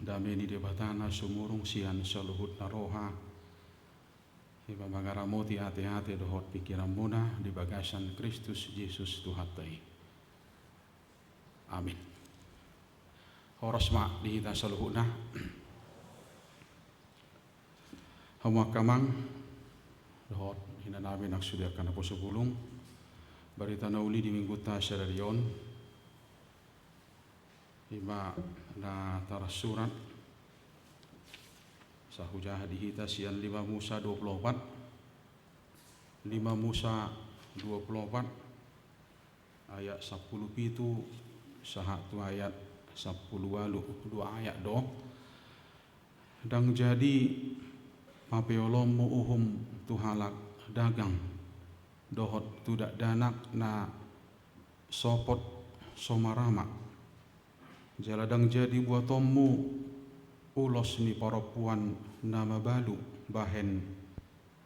dame di debatana sumurung sian saluhut naroha iba magaramoti hati-hati dohot pikiran muna di bagasan Kristus Yesus Tuhatai. Amin. Horos ma di hita saluhutna hawa kamang dohot hina nabi nak sudia kana posubulung barita nauli di minggu ta syararion iba na tarasurat sahujah dihita sian 5 Musa 24 ayat 10 pitu sahatu ayat 10 walu 2 ayat do dang jadi papeolom muuhum tuhalak dagang dohot tudak danak na sopot somarama jaladang jadi buat tomu ulos ni parapuan nama balu bahen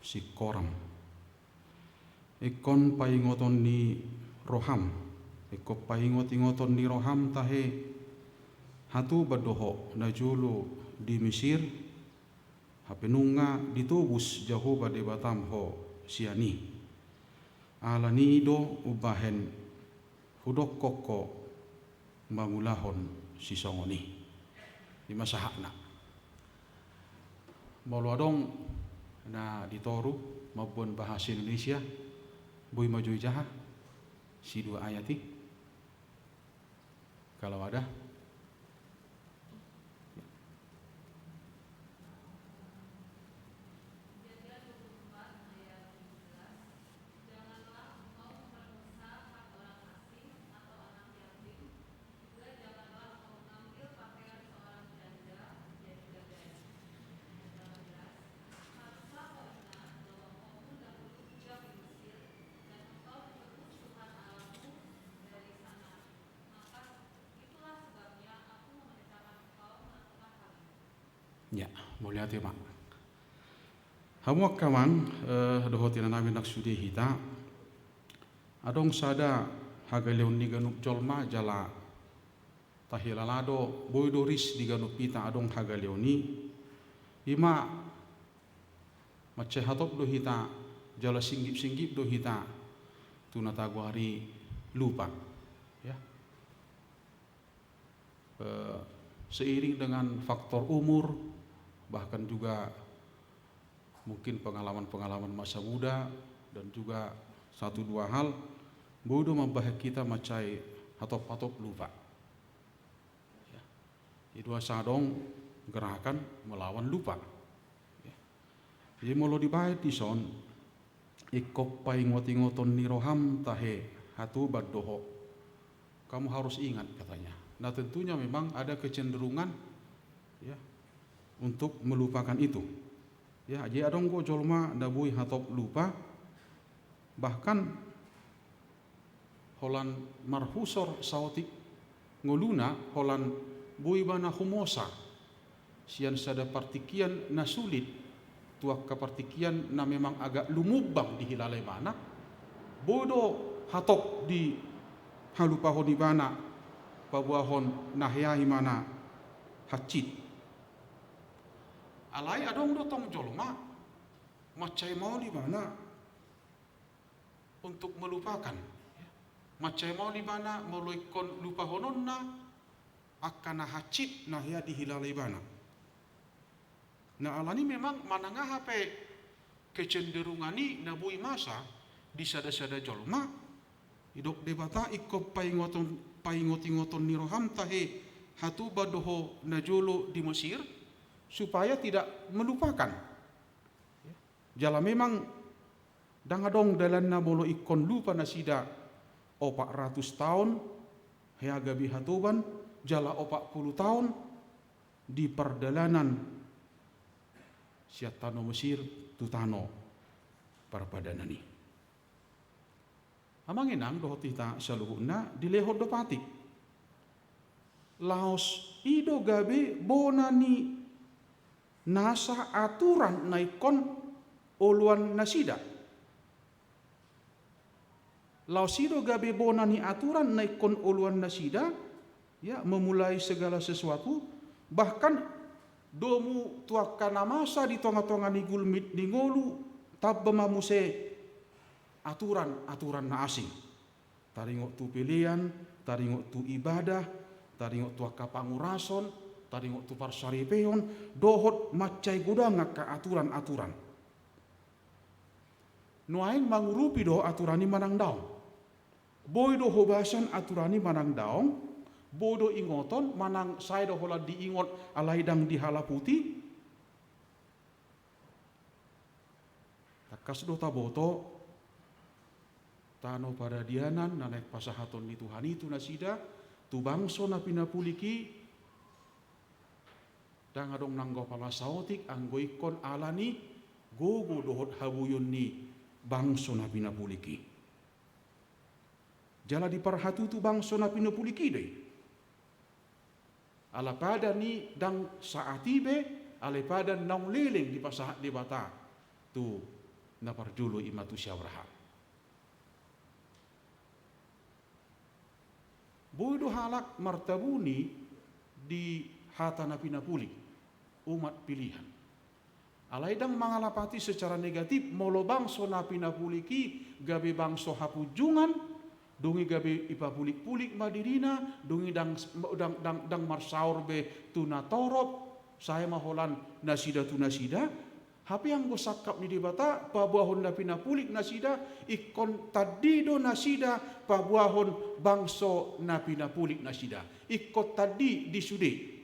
si koram ikon paingoton ni roham ikon paingot-ingoton ni roham tahe hatu badoho najulu di Mesir hapenunga ditubus jauh bade batam ho siani alani ido ubahen hudok koko mangulahon si songoni di masahakna malu adong na ditoru maupun bahasa Indonesia bui maju jaha si 2 ayati kalau ada ya, mulia tema. Hamuak kamang dohotina nabi nak sudi hita. Adong sada hagaleon ni ganuk jolma jala tahilalado boidoris di ganuk pita adong hagaleoni ima maceh hatop do hita jala singgip do hita tunataguari lupa ya. Seiring dengan faktor umur bahkan juga mungkin pengalaman-pengalaman masa muda dan juga 1-2 hal bodoh membahas kita macai hatop-hatop lupa ya. Itu asadong gerakan melawan lupa ya. Jadi mau dibahas di son ikop paingot-ingoton ni roham tahe hatu badoho kamu harus ingat katanya. Nah tentunya memang ada kecenderungan ya untuk melupakan itu. Ya, jadi adong go jolma dabui hatop lupa bahkan holan marhusor sautik ngoluna holan bui bana humosa sian sada partikian na sulit tuak kapartikian na memang agak lumubang di hilalai mana bodo hatop di halupahon di bana pabuahon nahyai mana hacit alai adong dotong jolma macai mau di mana untuk melupakan macai mau di mana meluikon lupa hononna akan hacit nahya dihilalai bana na alani memang manangah hape kecenderungani nabui masa di sada-sada jolma idok debata ikop paingot-ingoton ni roham tahe hatu badoho najolo di Mesir supaya tidak melupakan. Jala memang dangadong dalan na bolo ikon lupa na sida 400 tahun heaga bihatuban jala 40 tahun di perdalanan siatano Mesir tutano parpadanani. Amanginang dohotita saluhuna dilehod dopati. Laos ido gabe bonani nasa aturan naikon oluan nasida. Lausido gabe bonani aturan naikon oluan nasida ya memulai segala sesuatu Bahkan domu tuakana masa di tonga-tonga ni gulmit ni ngolu tabba mamuse aturan na asing. Taringok tu pilihan, taringok tu ibadah, taringok tu kapangurason, taringok tu parsaripeon, dohot macai gudang ka aturan-aturan. Nuain mangurupi doh aturani manang daong. Boy doh hobasan aturani manang daong, bodo ingoton manang saya doh hola diingot alaidang di halaputi. Takas do taboto tano pada dianan nanek pasahaton ni Tuhan itu nasida tu bangso na pinapuliki dang adong nanggo pala sautik anggo ikon alani gogo dohot habuyun ni bangso na pinapuliki. Jala diparhatu tu bangso na pinapuliki deh. Ala pada ni dang saatibe ale pada naung leleng di pasahat di bata tu naparjulu imatu syawraha. Bodo halak martabuni di hata napi napuli umat pilihan. Alaidang mangalapati secara negatif molo bangso napi napuliki gabe bangso hapujungan dungi gabe ipapulik-pulik madirina dungi dang marsaur be tuna torop saya maholan nasida tu nasida. Hapi yang gosakap ni dibata pabuahon na pinapulik nasida ikon tadido nasida pabuahon bangso na pinapulik nasida ikot tadi disude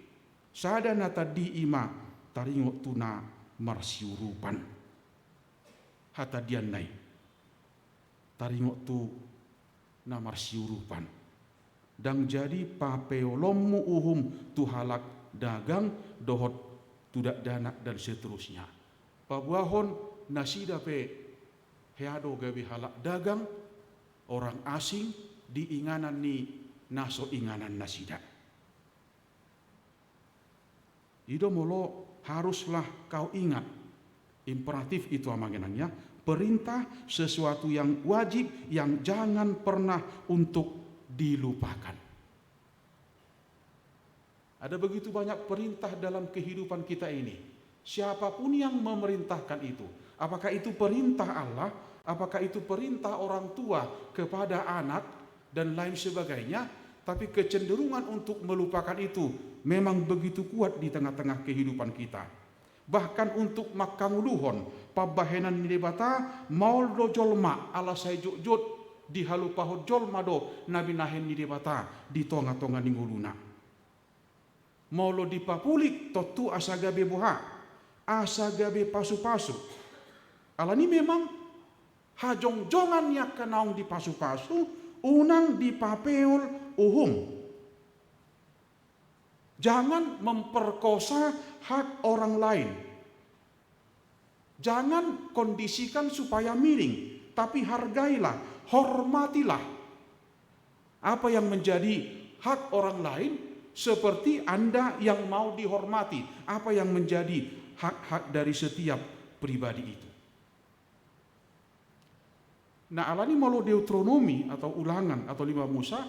sada na tadi ima taringot tuna marsiurupan hata dian nai taringot tu na marsiurupan dang jadi papeolommu uhum tu halak dagang dohot tudak danak dan seterusnya. Pabuahon nasida pe heado gabi halak dagang orang asing di inganan ni naso inganan nasida. Ido molo haruslah kau ingat imperatif itu amangenannya perintah sesuatu yang wajib yang jangan pernah untuk dilupakan. Ada begitu banyak perintah dalam kehidupan kita ini. Siapapun yang memerintahkan itu, apakah itu perintah Allah, apakah itu perintah orang tua kepada anak dan lain sebagainya, tapi kecenderungan untuk melupakan itu memang begitu kuat di tengah-tengah kehidupan kita. Bahkan untuk makanguluhon, pabahenan nilibata maul do jolma ala sayjut di halupahot jolma do nabi nahen nilibata di tonga-tonga ninguluna. Maulo dipapulik totu asagabe boha. Asagabe pasu-pasu. Alani memang hajong-jongan yak kenaung di pasu-pasu, unang di papeol uhum. Jangan memperkosa hak orang lain. Jangan kondisikan supaya miring, tapi hargailah, hormatilah apa yang menjadi hak orang lain seperti Anda yang mau dihormati, apa yang menjadi hak-hak dari setiap pribadi itu. Nah alani malu Deuteronomi atau ulangan atau 5 Musa,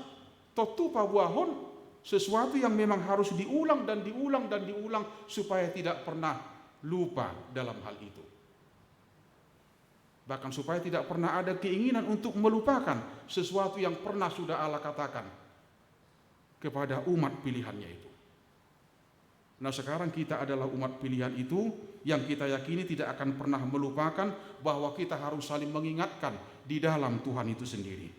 totu pabuahon sesuatu yang memang harus diulang dan diulang dan diulang supaya tidak pernah lupa dalam hal itu. Bahkan supaya tidak pernah ada keinginan untuk melupakan sesuatu yang pernah sudah Allah katakan kepada umat pilihannya itu. Nah sekarang kita adalah umat pilihan itu yang kita yakini tidak akan pernah melupakan bahwa kita harus saling mengingatkan di dalam Tuhan itu sendiri.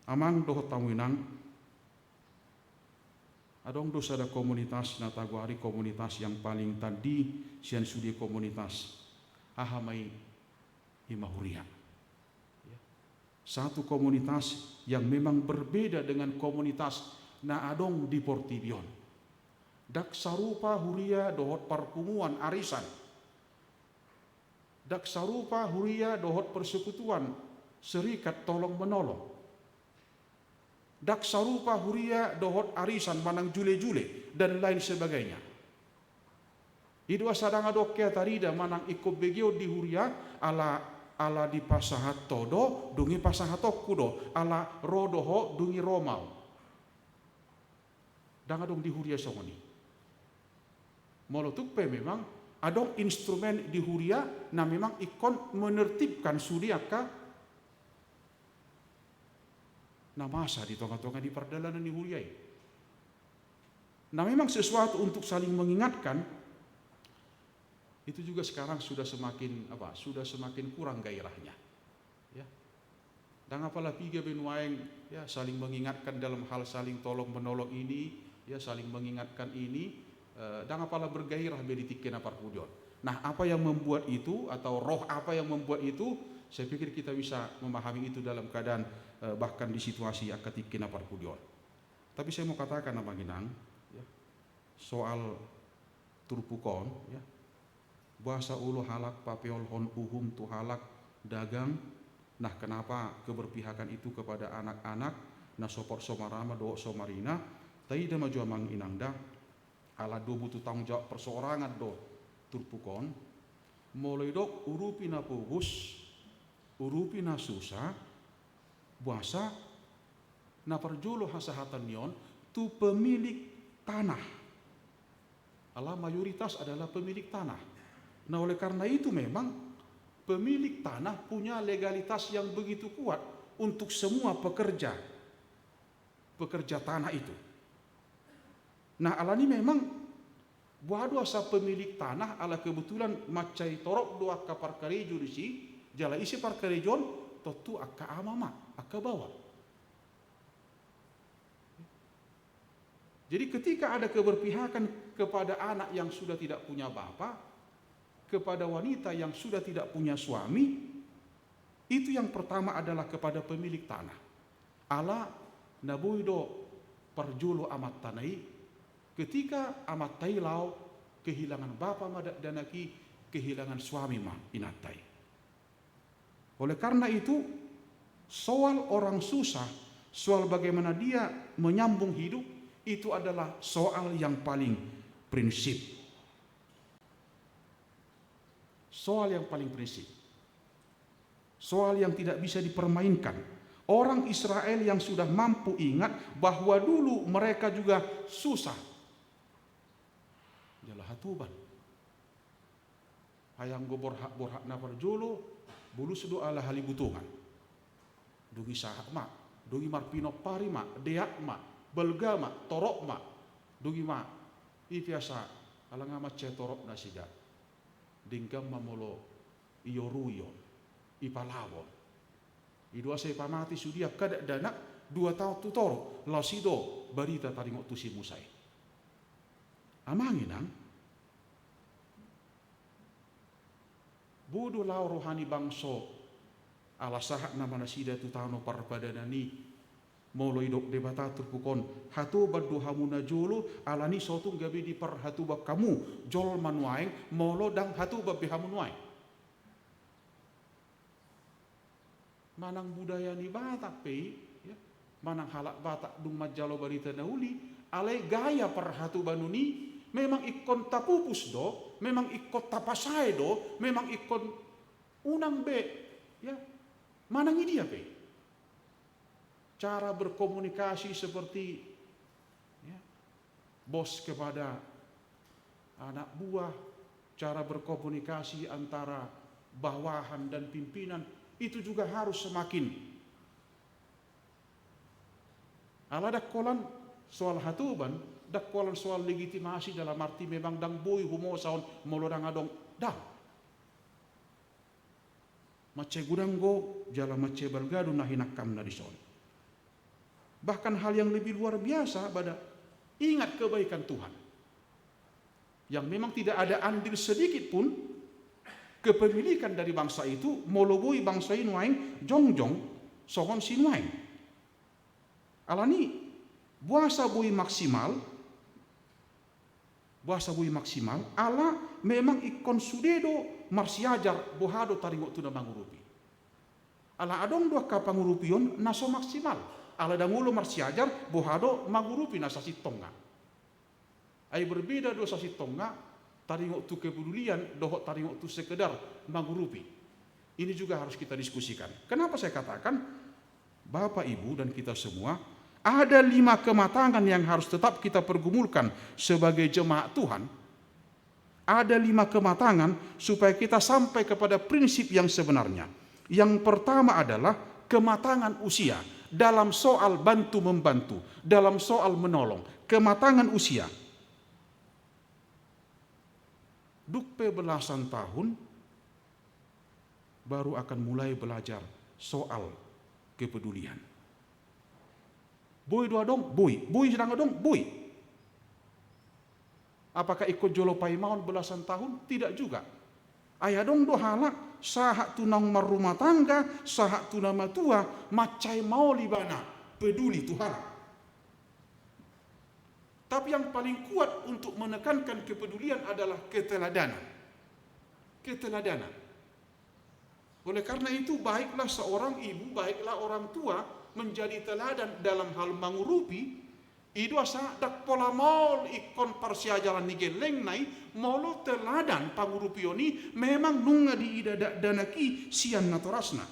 Amang doh tawinang adong dosa ada komunitas nataguari komunitas yang paling tadi sian sudi komunitas ahamai himahuria. Satu komunitas yang memang berbeda dengan komunitas na adong di Portibion. Dak sarupa huria dohot parkumuan arisan. Dak sarupa huria dohot persekutuan serikat tolong menolong. Dak sarupa huria dohot arisan manang jule-jule dan lain sebagainya. Idua sadang adokya tarida manang ikut begio di huria ala di pasahat todo dungi pasahat kudo ala rodoho dungi romau. Dang adong di huria songoni. Molotupe memang ada instrumen di huria, nah memang ikon menertibkan sudiaka nah masa di tengah-tengah di perdalanan di huria. Nah memang sesuatu untuk saling mengingatkan, itu juga sekarang sudah semakin kurang gairahnya. Ya. Dan apalah piga benuaeng ya saling mengingatkan dalam hal saling tolong menolong ini, ya saling mengingatkan ini. Dan apalah bergairah beditikin aparpudion. Nah apa yang membuat itu atau roh apa yang membuat itu, saya pikir kita bisa memahami itu dalam keadaan bahkan di situasi akatikin aparpudion. Tapi saya mau katakan nama Ginang ya, soal turpukon ya, bahasa ulu halak papeol hon uhum tu halak dagang. Nah kenapa keberpihakan itu kepada anak-anak, nah sopor somarama do somarina taida maju amang inangda ala do butuh tanggung jawab perseorangan do turpukon mulai dok urupi na pugus urupi na susah buasa na perjulo hasahatan nion tu pemilik tanah, ala mayoritas adalah pemilik tanah. Nah oleh karena itu memang pemilik tanah punya legalitas yang begitu kuat untuk semua pekerja tanah itu. Nah alani memang buah asa pemilik tanah ala kebetulan macai torok dua kapar karejo di si jala isi par karejon totu akka amama akka bawa. Jadi ketika ada keberpihakan kepada anak yang sudah tidak punya bapa, kepada wanita yang sudah tidak punya suami, itu yang pertama adalah kepada pemilik tanah. Ala nabuido perjulo amat tanai, ketika amat tailau kehilangan bapa danaki, kehilangan suami mah inatai. Oleh karena itu, soal orang susah, soal bagaimana dia menyambung hidup, itu adalah soal yang paling prinsip. Soal yang paling prinsip. Soal yang tidak bisa dipermainkan. Orang Israel yang sudah mampu ingat bahwa dulu mereka juga susah. Jalah hatuban. Hayang go borhak na parjolo, bulu sedo ala halibutungan. Dugi sahak mak, dugi marpino pari mak, deak mak, belga mak, torok mak, dugi mak. Biasa ala ngamat cetorok na siga. Dinggam mamolo iyoruyon, ipalawon. Idua saya pamati sudia kada dana 2 tahun tutoro lausido barita taringok tusi musai. Amangin ang bodo lau rohani bangso ala sahat nama nasida tu tano parpadanani molo idok debata turpukon hatu badu hamuna jolo alani sotung gabi di per hatu bab kamu jol manuaeng molo dang hatu bab hamunuaeng. Manang budaya ni Batak pe, ya, manang halak Batak dung majalo barita nauli, alai gaya perhatu banuni, memang ikon tapupus do, memang ikon tapasai do, memang ikon unang be, ya, manang dia pe. Cara berkomunikasi seperti ya, bos kepada anak buah, cara berkomunikasi antara bawahan dan pimpinan, itu juga harus semakin. Ala dakkolan soal hatuban, dakkolan soal legitimasi dalam arti memang dang boy humo saon molodang adong dang. Mace gudanggo jala mace balgadu nahinakam na dison. Bahkan hal yang lebih luar biasa pada ingat kebaikan Tuhan. Yang memang tidak ada andil sedikit pun kepemilikan dari bangsa itu moloboi bangsa inuaing jongjong sohon sinuaing. Alani buasa bui maksimal ala memang ikon sudedo marsiajar bohado taringo tuna mangurupi. Ala adong dua kapangurupion naso maksimal. Ala dangulo marsiajar bohado mangurupi nasa sitonga. Ai berbeda dosa sitonga taringok tu kepedulian, dohok taringok tu sekedar mangurupi. Ini juga harus kita diskusikan. Kenapa saya katakan, Bapak Ibu dan kita semua, ada 5 kematangan yang harus tetap kita pergumulkan sebagai jemaat Tuhan. Ada 5 kematangan supaya kita sampai kepada prinsip yang sebenarnya. Yang pertama adalah kematangan usia dalam soal bantu-membantu, dalam soal menolong. Kematangan usia. Dupe belasan tahun baru akan mulai belajar soal kepedulian. Boy doa dong, boy sedang dong, boy. Apakah ikut jolopai maun belasan tahun? Tidak juga. Ayah dong do halak sahak tunang marumah tangga, sahak tunama tua, macai mau libana, peduli Tuhan. Tapi yang paling kuat untuk menekankan kepedulian adalah keteladanan. Keteladanan. Oleh karena itu baiklah seorang ibu, baiklah orang tua menjadi teladan dalam hal mengurupi. Idu asa dak pola mol ikon parsia jalan ni geleng nai molo teladan pangurupioni memang nunga di ida danaki sian natorasna.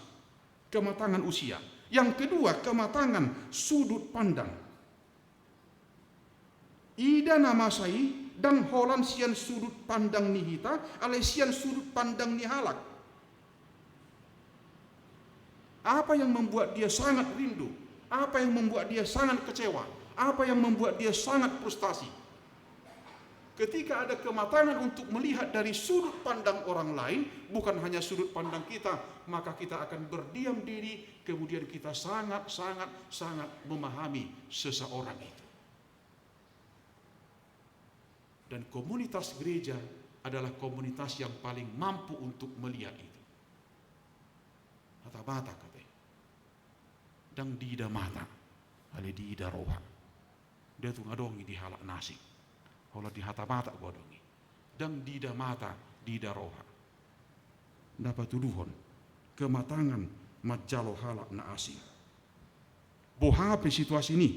Kematangan usia. Yang kedua, kematangan sudut pandang. Ida nama sai dan holan sian sudut pandang ni hita, ale sian sudut pandang ni halak. Apa yang membuat dia sangat rindu? Apa yang membuat dia sangat kecewa? Apa yang membuat dia sangat frustasi? Ketika ada kematangan untuk melihat dari sudut pandang orang lain, bukan hanya sudut pandang kita, maka kita akan berdiam diri, kemudian kita sangat memahami seseorang itu. Dan komunitas gereja adalah komunitas yang paling mampu untuk melihat itu. Mata-mata katanya. Dan dida mata, ale dida roha. Dia tuh ngadongi di halak nasi. Kalau di hata mata godongi. Dan dida mata, dida roha. Dapat tuduhon, kematangan majalo halak na asing. Bohape situasi ini.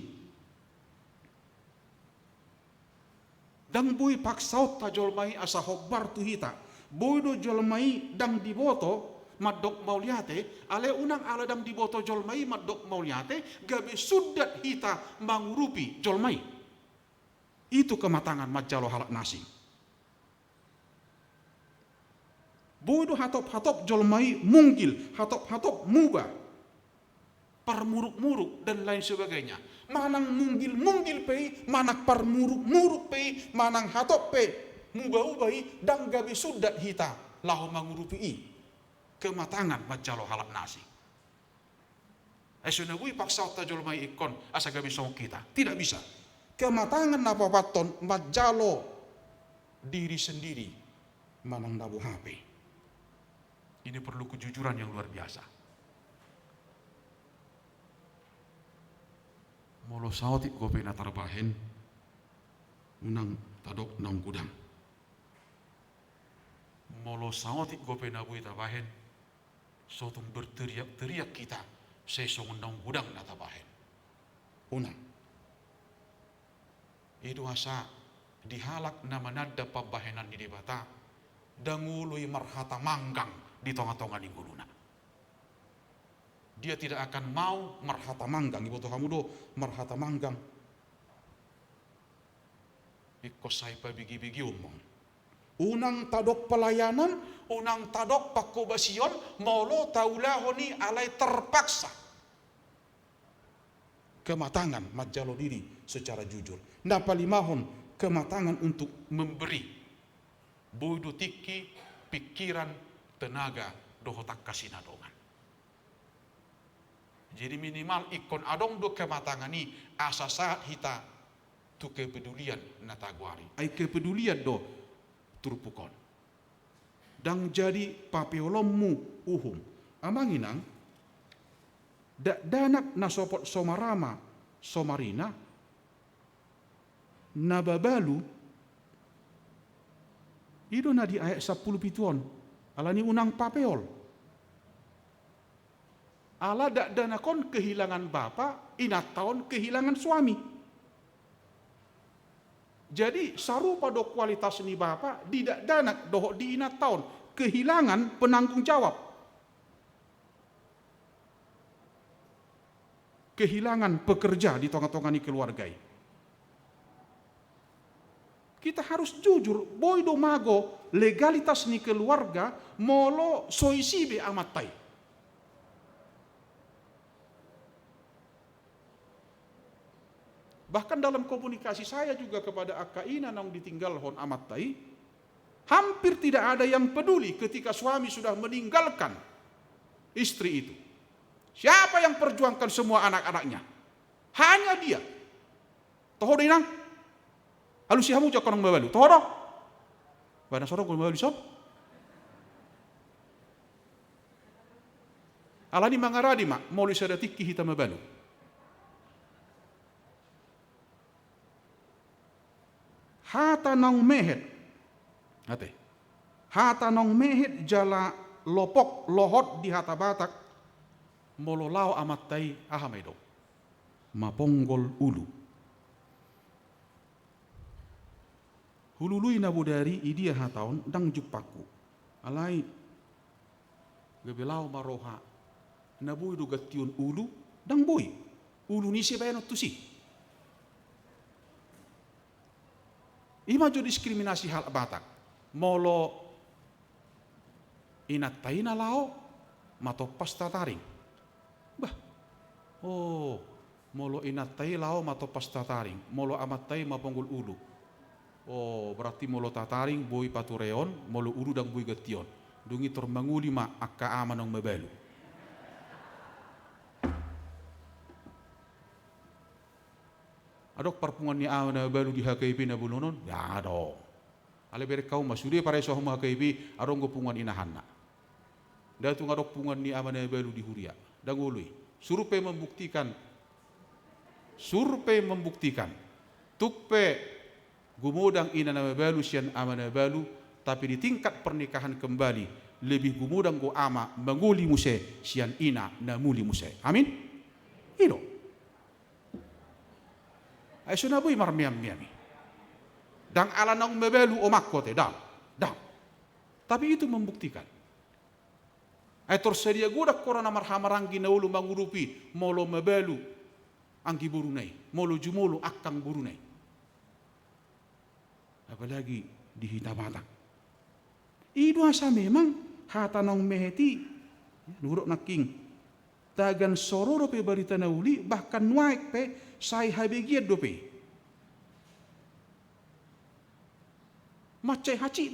Dan bui paksaut ta jolmai asa hobbar tu hita. Bui do jolmai dang diboto madok mauliate, ale unang ala dang diboto jolmai madok mauliate, gabe sudat hita mangurupi jolmai. Itu kematangan majalo halak nasi. Bui do hatop-hatop jolmai munggil, hatop-hatop muba, parmuruk-muruk dan lain sebagainya. Manang munggil-munggil pei, manak parmuruk-muruk pei, manang hatop pei, muba-ubai, dan gabi sudat hita, lahu mangurupi kematangan majalo halak nasi. Esunabui paksa ta jolmai ikon asa gabi song kita. Tidak bisa. Kematangan napa paton majalo diri sendiri manang nabu HP. Ini perlu kejujuran yang luar biasa. Molo sauti gope na tarbahen unang tadok nang gudang. Molo sauti gope na bui tabahen sotung berteriak-teriak kita sesong nang gudang na tabahen. Unang itu asa dihalak na manada pabahenan ni debata dangului marhata manggang di tonga-tonga ni guluna. Dia tidak akan mau marhata manggang. Ibu Tuhan mudo marhata manggang. Ikosai pa bigi-bigi umong. Unang tadok pelayanan, unang tadok pakobasion, molo taulahoni alai terpaksa. Kematangan majalo diri secara jujur. Napalimahon kematangan untuk memberi. Bodo tiki, pikiran, tenaga, dohotak kasinadongan. Jadi minimal ikon adong do kematangan ni asa saat hita tu kepedulian natagwari. Ai kepedulian do turpukon. Dan jadi papeolommu uhum. Amanginang danak nasopot somarama somarina nababalu ido na di ayat 10 pituon alani unang papeol. Ala dak danakon kehilangan bapa, inat tahun kehilangan suami. Jadi sarupa do kualitas ni bapa, tidak danak doh di inat tahun kehilangan penanggung jawab. Kehilangan pekerja di tengah-tengah ni keluargai. Kita harus jujur, boy do mago legalitas ni keluarga molo soisibe amatai. Bahkan dalam komunikasi saya juga kepada akaina nang ditinggal hon amatai, hampir tidak ada yang peduli ketika suami sudah meninggalkan istri itu. Siapa yang perjuangkan semua anak-anaknya? Hanya dia. Toho inang, halu si hamu jakonong mabalu. Toho do. Bana sorong ko mabalu sob. Alani mangaradi mak, moli sadatikki hita mabalu. Hata nong mehet. Hate. Hata nong mehet jala lopok lohot di hata batak mololao amatai ahamedo. Maponggol ulu. Hulului nabudari idia hataon dang jupaku. Alai gebelau maroha. Nabui do gatiun ulu dang bui. Ulu ni sebayano tusi. Ima jo diskriminasi hal batak. Molo inatai na lao matopas tataring. Bah. Oh, molo inatai lao matopas tataring. Molo amatai maponggol ulu. Oh, berarti molo tataring boi patureon, molo ulu dang boi gation. Dungi tormanguli ma akka amanong mabalu. Adok perpungan ni awan na balu di HKIP na bulunon? Ya do. Ale bere kau masudi para iso huma HKIP arong pungan inahanna. Datu ngadok pungan ni awan na balu di huria. Dangului. Survei membuktikan. Tukpe gumudang ina na balu sian awan na balu, tapi di tingkat pernikahan kembali lebih gumudang go ama manguli muse sian ina na muli muse. Amin. Ino. Ay sunabui marmiam-miami. Dang alanang mebelu omakkote dang. Tapi itu membuktikan. Ay torsedia gudak korana marhamaranggi na ulu mangurupi molo mebelu anggi burunai, molo jumolo akang burunai. Apalagi di Hitabatang. Idu asa memang hatanong meheti nuruk naking tagan sororo pe barita na uli bahkan nuaik pe sai habegiat dope. Macai haci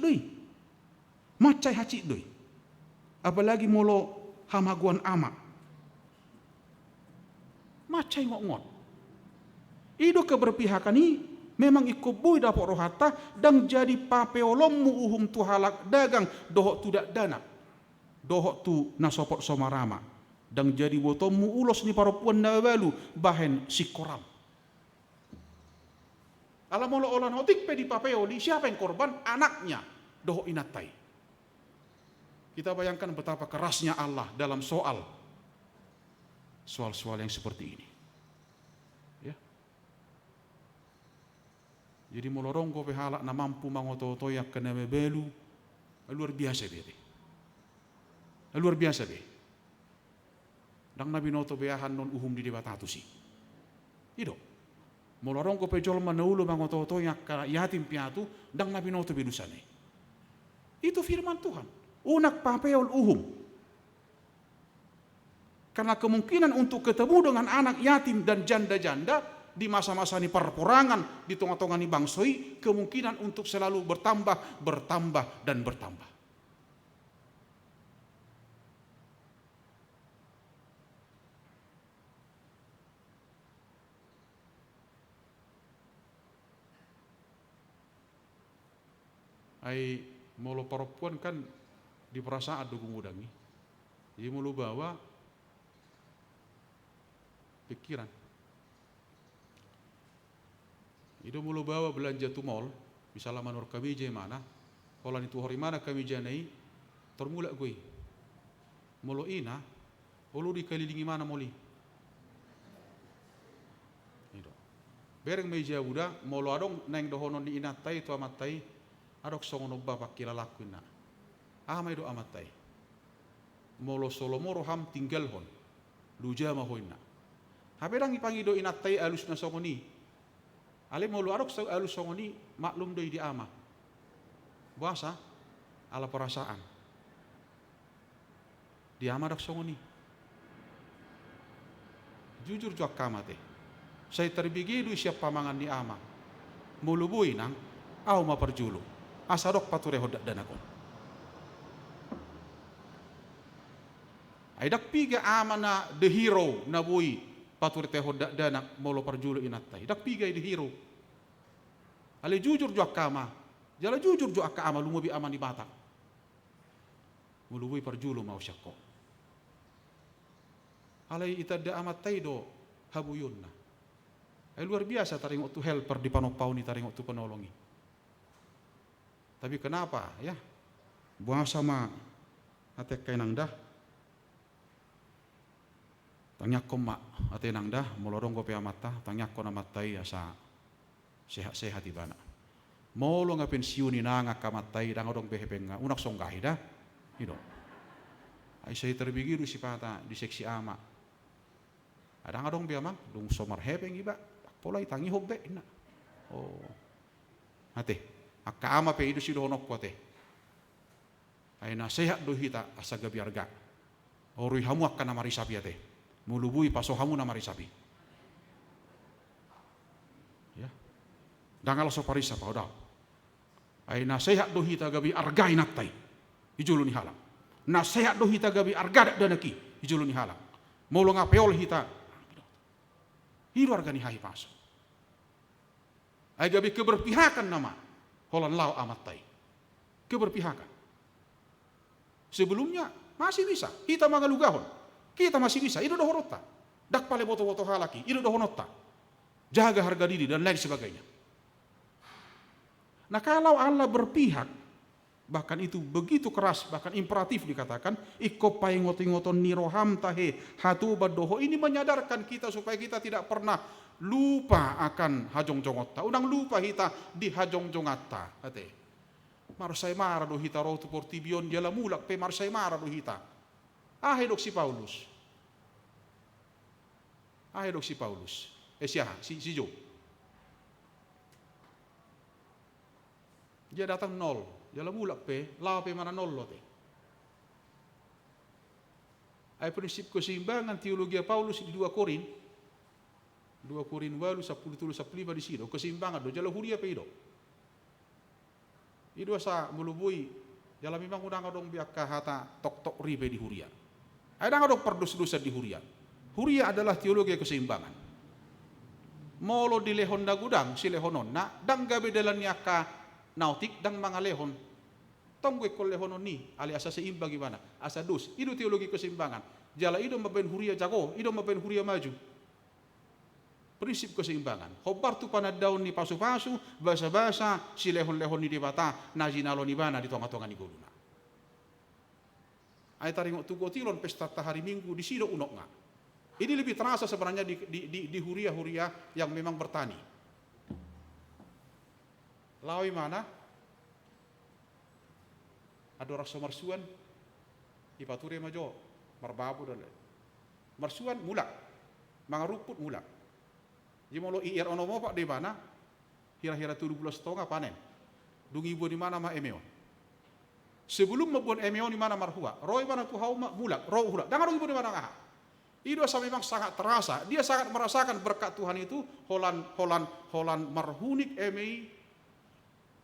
doi. Apalagi molo hamaguan ama. Macai ngot-ngot. Ido keberpihakan ini memang ikubui dapok rohata dan jadi papeolommu uhum tu halak dagang dohok tu dak dana. Dohok tu nasopot somarama. Dan jadi botommu ulos ni parapuan na balu bahen sikoram. Alam molo olan hotik pe di papeoli, siapa yang korban? Anaknya doho inatai. Kita bayangkan betapa kerasnya Allah dalam soal yang seperti ini. Ya. Jadi molorong ko pe halak na mampu mangoto-oto yak kena belu luar biasa be. Luar biasa be. Dang nabi noto beahan non uhum di debatatusi. Ido. Molorong ko pejol manaulu mangoto-oto yak yatim piatu dang nabi noto bedusane. Itu firman Tuhan. Unak papeol uhum. Karena kemungkinan untuk ketemu dengan anak yatim dan janda-janda di masa-masa ini perperangan di tengah-tengah ini bangsoi, kemungkinan untuk selalu bertambah dan bertambah. Ai molo perempuan kan di perasaan dugung mudangi. Jadi mulu bawa pikiran. Itu mulu bawa belanja tu mall, misalnya manur kami je mana, kalau itu hari mana kami janai, termulak gue. Mulu ina, ulu dikelilingi mana moli. Itu. Bereng meja buda, mulu adong neng dohonon di inatai tu amatai, adok songono bapak kila lakuina. Amai do amatai. Molo solomoro ham tinggal hon, luja mahoina. Habedang ipangido inatai alus na songoni. Ale mau luarok alu songoni maklum doi di ama. Buasa ala perasaan. Di ama dak songoni. Jujur juak kamate. Saya terbigidu siap pamangan di ama. Mulubui nang au ma perjulu. Asadok pature hodak danakon. Aidak piga ama na the hero na bui pature te hodak danak molo perjulu inatai. Dak piga the hero. Ale jujur juak kama. Jala jujur juak ka ama lumubi ama di batak. Mulubui perjulu mau syakko. Ale itadda amat taido habuyunna. Luar biasa taring waktu helper di panopau ni taring waktu penolongi. Tapi kenapa ya? Buang sama atek kainang dah. Tangyak koma ate nang dah molorong gope amata tangyak ko na matai asa sehat-sehat ibana. Molo nga pensiuni nanga kamatai dang odong behepenga unak songgahi dah. Ido. Ai saya terbigiru si pata di seksi ama. Ada ngadong biamang dung somar hepeng iba. Polai tangi hobbe ina. Oh. Ate, akka ama pe idu sido honok kote. Aina sehat do hita asaga biarga. Orui hamu akka na marisapi ate. Mulubui paso hamu na marisapi. Ya. Dangal so parisa pa odau. Aina sehat do hita gabi arga inatai. Ijulu ni halang. Na sehat do hita gabi arga danaki. Ijulu ni halang. Molo ngapeol hita hiru harga ni hai paso. Ai gabi keberpihakan nama holan lau amatai. Keberpihakan. Sebelumnya masih bisa. Kita mangalugahon. Kita masih bisa. Itu dohorota. Dak pale boto-boto halaki. Itu dohonota. Jaga harga diri dan lain sebagainya. Nah kalau Allah berpihak, bahkan itu begitu keras, bahkan imperatif dikatakan, iko paingoton niroham tahe hatu badoho, ini menyadarkan kita supaya kita tidak pernah lupa akan hajong jongotta. Unang lupa kita di hajong jongatta. Ate. Marsay mara do hita rotu portibion jala mulak pe marsay mara do hita. Ahedok si Paulus. Ahedok si Paulus. Siapa? Si Jo. Dia datang nol. Jala mulak pe, lao pe mana nol lote. Ai prinsip keseimbangan teologi Paulus di 2 Korin. 2 Korin walu 10-15 di sido keseimbangan do jala huria pe ido. Ido sa mulubui jala memang udang dong biak hata tok-tok ribe di huria. Ai dang dong perdus-dusa di huria. Huria adalah teologi keseimbangan. Molo di lehon da gudang si lehonon na dang gabe dalan yaka nautik dang mga lehon. Tongwe kol lehonon ni ali asa seimbang gimana? Asa dus. Ido teologi keseimbangan. Jala ido maben huria jago, ido maben huria maju. Prinsip keseimbangan. Hobar tu panad daun ni pasu-pasu, basa-basa, si lehon-lehon ni dibata, najinalo ni bana di tonga-tonga ni goluna. Ay taring tu gotilon pesta hari Minggu di sido unok nga. Ini lebih terasa sebenarnya di huria-huria yang memang bertani. Lawi mana? Ada rasa marsuan, ipature majo, marbabu dan lain. Marsuan mulak, mangaruput mulak. Jadi mau ir ono mo pak di mana? Hira-hira 17 tonga panen. Dungi ibu di mana ma emeo. Sebelum membuat emeo di mana marhua. Roy mana ku hau mulak, roh hula. Dangan ibu di mana ngah. Itu memang sangat terasa. Dia sangat merasakan berkat Tuhan itu. Holan marhunik emei.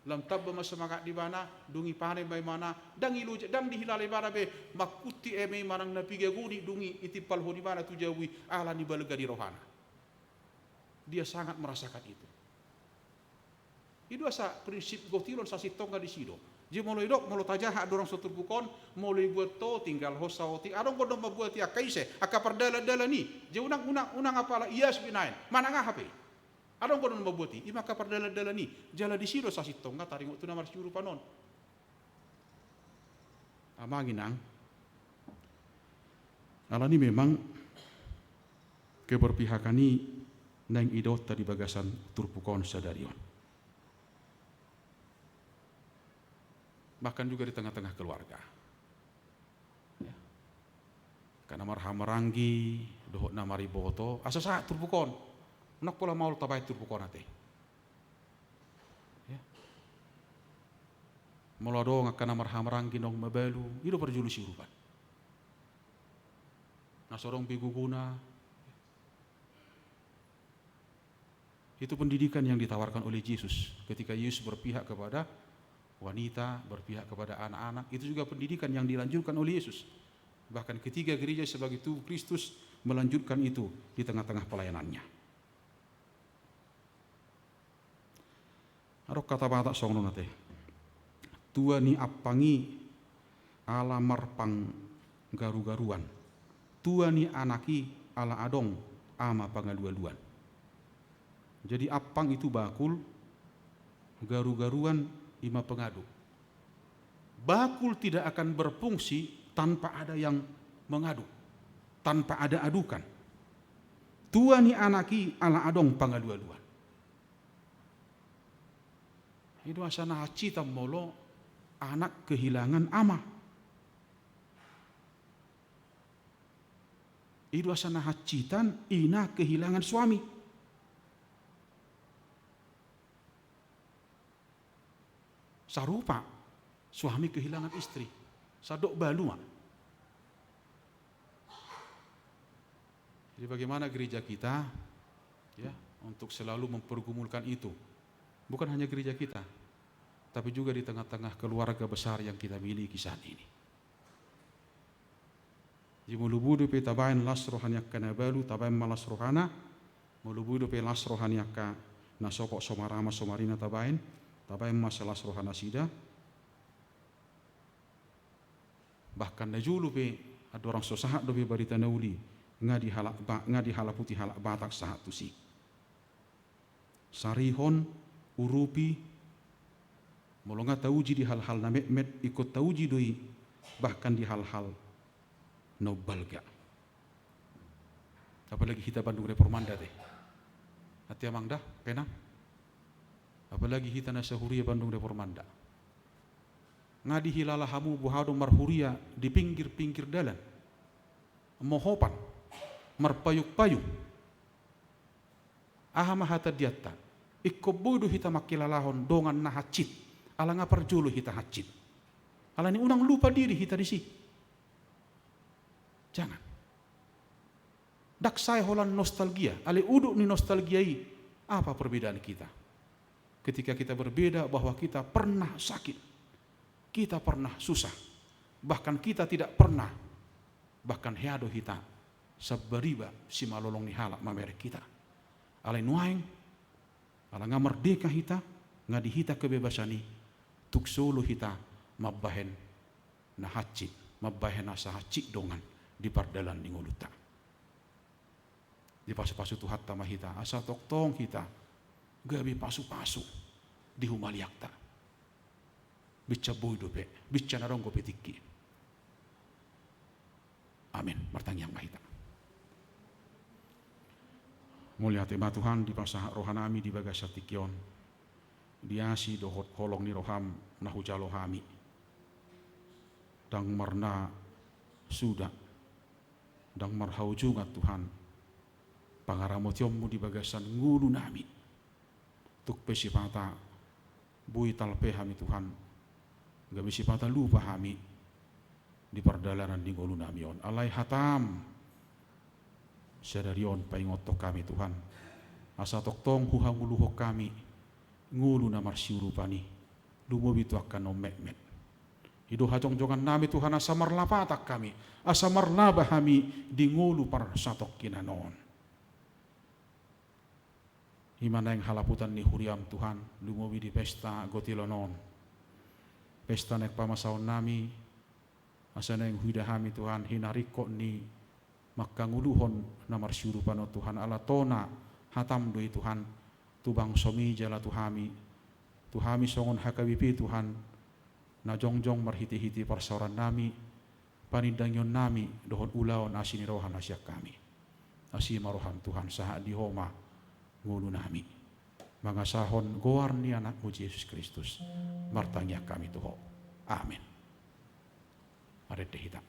Lam tabba masemangat di mana. Dungi panen bay mana. Dang ilu dang dihilale mana be. Makuti emei manang napiga gudi. Dungi itipal ho di mana tu jawi. Ala ni balega di rohana. Dia sangat merasakan itu. Itu asa prinsip gotilon sasi tonga di sido. Jadi mulai dok, mulai tajah dorang sotur bukon, mulai buat to tinggal hosauti. Adong kodong membuat ya kaise, aka perdala-dala ni. Jadi unang apalah iya spinain. Mana ngah hape? Adong kodong membuat ima aka perdala-dala ni. Jala di sido sasi tonga taring waktu namar syuru panon. Amanginang. Ala ni memang keberpihakan ni nang idot tadi bagasan turpukon sadarion. Bahkan juga di tengah-tengah keluarga. Ya. Karena marhamaranggi, dohok namari boto, asa saat turbukon. Nak pola mau tabai turbukon ate. Melodong akan marhamrang ginong mabalu, itu perjulusi urupan. Nasorong biguguna. Itu pendidikan yang ditawarkan oleh Yesus ketika Yesus berpihak kepada wanita, berpihak kepada anak-anak. Itu juga pendidikan yang dilanjutkan oleh Yesus. Bahkan ketiga gereja sebagai tubuh Kristus melanjutkan itu di tengah-tengah pelayanannya. Arok kata bata song nate. Tua ni apangi ala marpang garu-garuan. Tua ni anaki ala adong ama pangalualuan. Jadi apang itu bakul, garu-garuan ima pengadu. Bakul tidak akan berfungsi tanpa ada yang mengadu, tanpa ada adukan. Tua ni anaki ala adong pangalualuan. Itu asana cita molo anak kehilangan ama. Itu asana hacitan ina kehilangan suami. Sarupa suami kehilangan istri. Sadok balua. Jadi bagaimana gereja kita ya untuk selalu mempergumulkan itu. Bukan hanya gereja kita, tapi juga di tengah-tengah keluarga besar yang kita miliki saat ini. Jimulubudu pe tabain las rohaniakka nabalu tabain malas rohana, mulubudu pe las rohaniakka nasopok somarama somarina tabain masalah rohana sida. Bahkan najulu pe ada orang sosahat dobe barita nauli ngadi halaputi halak batak sahat tusi. Sarihon urupi molonga tauji di hal-hal na met ikut tauji doi bahkan di hal-hal nobalga. Apalagi kita Bandung Reformanda teh. Hati amang dah pena. Apalagi kita nasa huria Bandung Reformanda. Ngadi hilala hamu buhado marhuria di pinggir-pinggir dalan. Mohopan, marpayuk-payuk. Ahama hata diatta. Ikkobudu hita makilalahon dongan na hacit. Ala ngaparjulu hita hacit. Ala ni unang lupa diri hita di si. Jangan. Daksai holan nostalgia. Ale uduk ni nostalgiai. Apa perbedaan kita? Ketika kita berbeda bahwa kita pernah sakit, kita pernah susah, bahkan kita tidak pernah, bahkan heado hita sabariba si malolong ni halak mamerek kita. Alai nuaing, ala nga merdeka hita, nga di hita kebebasani, tuksulu hita mabbahen na hacit, mabbahen na sa hacit dongan di pardalan ni nguluta. Di pasu-pasu tuhat tama hita, asa toktong hita, gabi pasu-pasu di humaliakta. Bica boydo pe, bica naronggo petiki. Amin. Martangyang mahita. Mulia tema Tuhan di pasah rohanami di bagas satikion. Diasi dohot kolong ni roham nahujalo hami. Dang marna sudah. Dang marhaujungat Tuhan. Pangaramotiommu di bagasan ngulu nami. Tuk pesipata bui talpe hami Tuhan. Gak pesipata lupa hami di perdalanan di ngulu nami on. Alai hatam sadarion paingotok kami Tuhan. Asa toktong huhanguluhok kami ngulu namar siurupani. Lumobitu akan nomek-mek. Hidup hajong-jongan nami Tuhan asa marlapatak kami. Asa marlabah kami di ngulu par satok kinanon. Himana yang halaputan ni huriam Tuhan lumobi di pesta gotilonon. Pesta nek pamasaon nami asana yang hidahami Tuhan hinariko ni makanguluhon namar syurupano Tuhan ala tona hatam doi Tuhan tubang somi jala tuhami songon hakabipi Tuhan na jongjong marhiti-hiti parsaoran nami panindangyon nami dohon ulaon asini rohan asyak kami asi marohan Tuhan saha dihoma ngulu nami mangasahon goar ni anakmu Yesus Kristus martanya kami tuho amin. Arete hita.